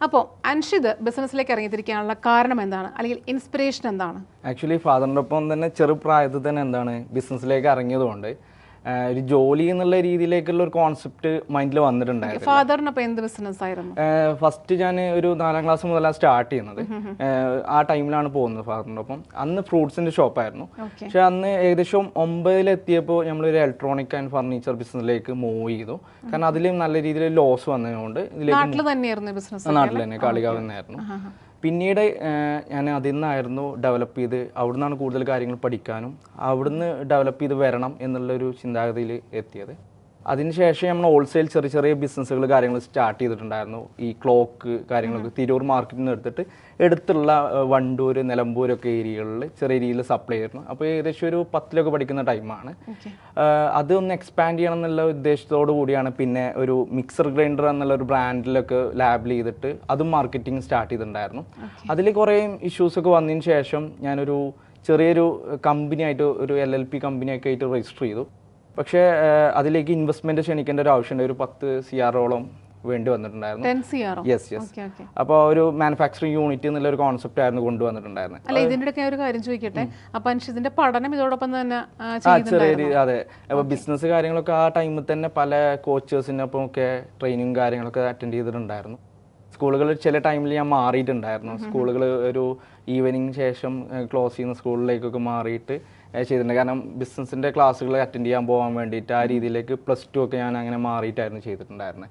അപ്പോൾ അൻഷിത് ബിസിനസ്സിലേക്ക് ഇറങ്ങിത്തിരിക്കാനുള്ള കാരണം എന്താണ്, അല്ലെങ്കിൽ ഇൻസ്പിറേഷൻ എന്താണ്? ആക്ച്വലി ഫാദറിൻ്റെ ഒപ്പം തന്നെ ചെറുപ്രായത്തിൽ തന്നെ എന്താണ് ബിസിനസ്സിലേക്ക് ഇറങ്ങിയതുകൊണ്ട് ഒരു ജോലി എന്നുള്ള രീതിയിലേക്കുള്ള ഒരു കോൺസെപ്റ്റ് മൈൻഡിൽ വന്നിട്ടുണ്ടായിരുന്നു. ഫാദറിനപ്പോൾ എന്ത് ബിസിനസ് ആയിരുന്നു? ഫസ്റ്റ് ഞാൻ ഒരു 4ാം ക്ലാസ് മുതലാണ് സ്റ്റാർട്ട് ചെയ്യുന്നത്. ആ ടൈമിലാണ് പോകുന്നത് ഫാദറിൻ്റെ ഒപ്പം. അന്ന് ഫ്രൂട്ട്സിൻ്റെ ഷോപ്പായിരുന്നു. പക്ഷെ അന്ന് ഏകദേശം 9-ലെത്തിയപ്പോൾ നമ്മളൊരു ഇലക്ട്രോണിക് ആൻഡ് ഫർണിച്ചർ ബിസിനസ്സിലേക്ക് മൂവ് ചെയ്തു. കാരണം അതിൽ നല്ല രീതിയിൽ ലോസ് വന്നതുകൊണ്ട് നാട്ടിൽ തന്നെയായിരുന്നു ബിസിനസ്. നാട്ടിൽ തന്നെ കാളികാവ് തന്നെയായിരുന്നു. പിന്നീട് ഞാൻ അതിൽ നിന്നായിരുന്നു ഡെവലപ്പ് ചെയ്ത് അവിടെ നിന്നാണ് കൂടുതൽ കാര്യങ്ങൾ പഠിക്കാനും അവിടുന്ന് ഡെവലപ്പ് ചെയ്ത് വരണം എന്നുള്ളൊരു ചിന്താഗതിയിൽ എത്തിയത്. അതിനുശേഷം നമ്മൾ ഹോൾസെയിൽ ചെറിയ ചെറിയ ബിസിനസ്സുകൾ കാര്യങ്ങൾ സ്റ്റാർട്ട് ചെയ്തിട്ടുണ്ടായിരുന്നു. ഈ ക്ലോക്ക് കാര്യങ്ങളൊക്കെ തിരൂർ മാർക്കറ്റിൽ നിന്ന് എടുത്തിട്ട് എടുത്തുള്ള വണ്ടൂർ നിലമ്പൂരൊക്കെ ഏരിയകളിൽ ചെറിയ രീതിയിൽ സപ്ലൈ ചെയ്തിരുന്നു. അപ്പോൾ ഏകദേശം ഒരു 10ലൊക്കെ പഠിക്കുന്ന ടൈമാണ്. അതൊന്ന് എക്സ്പാൻഡ് ചെയ്യണം എന്നുള്ള ഉദ്ദേശത്തോടു കൂടിയാണ് പിന്നെ ഒരു മിക്സർ ഗ്രൈൻഡർ എന്നുള്ള ഒരു ബ്രാൻഡിലൊക്കെ ലാബിൽ ചെയ്തിട്ട് അതും മാർക്കറ്റിംഗ് സ്റ്റാർട്ട് ചെയ്തിട്ടുണ്ടായിരുന്നു. അതിൽ കുറേ ഇഷ്യൂസൊക്കെ വന്നതിന് ശേഷം ഞാനൊരു ചെറിയൊരു കമ്പനിയായിട്ട് ഒരു LLP കമ്പനിയൊക്കെ ആയിട്ട് രജിസ്റ്റർ ചെയ്തു. പക്ഷേ അതിലേക്ക് ഇൻവെസ്റ്റ്മെന്റ് ക്ഷണിക്കേണ്ട ഒരു ആവശ്യമുണ്ട്. ഒരു 10 CR വേണ്ടി വന്നിട്ടുണ്ടായിരുന്നു. യെസ്. അപ്പോൾ ഒരു മാനുഫാക്ചറിങ് യൂണിറ്റ് എന്നുള്ള ഒരു കോൺസെപ്റ്റ് ആയിരുന്നു കൊണ്ടുവന്നിട്ടുണ്ടായിരുന്നത്. അല്ല, ഇതിന്റെ ഒരു കാര്യം ചോദിക്കട്ടെ, അപ്പൊ അൻഷിതിന്റെ പഠനം ഇതോടൊപ്പം തന്നെ അതെ. അപ്പോൾ ബിസിനസ് കാര്യങ്ങളൊക്കെ ആ ടൈമിൽ തന്നെ പല കോച്ചേഴ്സിനൊപ്പം ഒക്കെ ട്രെയിനിങ് കാര്യങ്ങളൊക്കെ അറ്റൻഡ് ചെയ്തിട്ടുണ്ടായിരുന്നു. സ്കൂളുകൾ ചില ടൈമിൽ ഞാൻ മാറിയിട്ടുണ്ടായിരുന്നു. സ്കൂളുകൾ ഒരു ഈവനിങ് ശേഷം ക്ലോസ് ചെയ്യുന്ന സ്കൂളിലേക്കൊക്കെ മാറിയിട്ട് ചെയ്തിട്ടുണ്ട്. കാരണം ബിസിനസ്സിൻ്റെ ക്ലാസ്സുകൾ അറ്റൻഡ് ചെയ്യാൻ പോകാൻ വേണ്ടിയിട്ട് ആ രീതിയിലേക്ക് +2 ഒക്കെ ഞാൻ അങ്ങനെ മാറിയിട്ടായിരുന്നു ചെയ്തിട്ടുണ്ടായിരുന്നത്.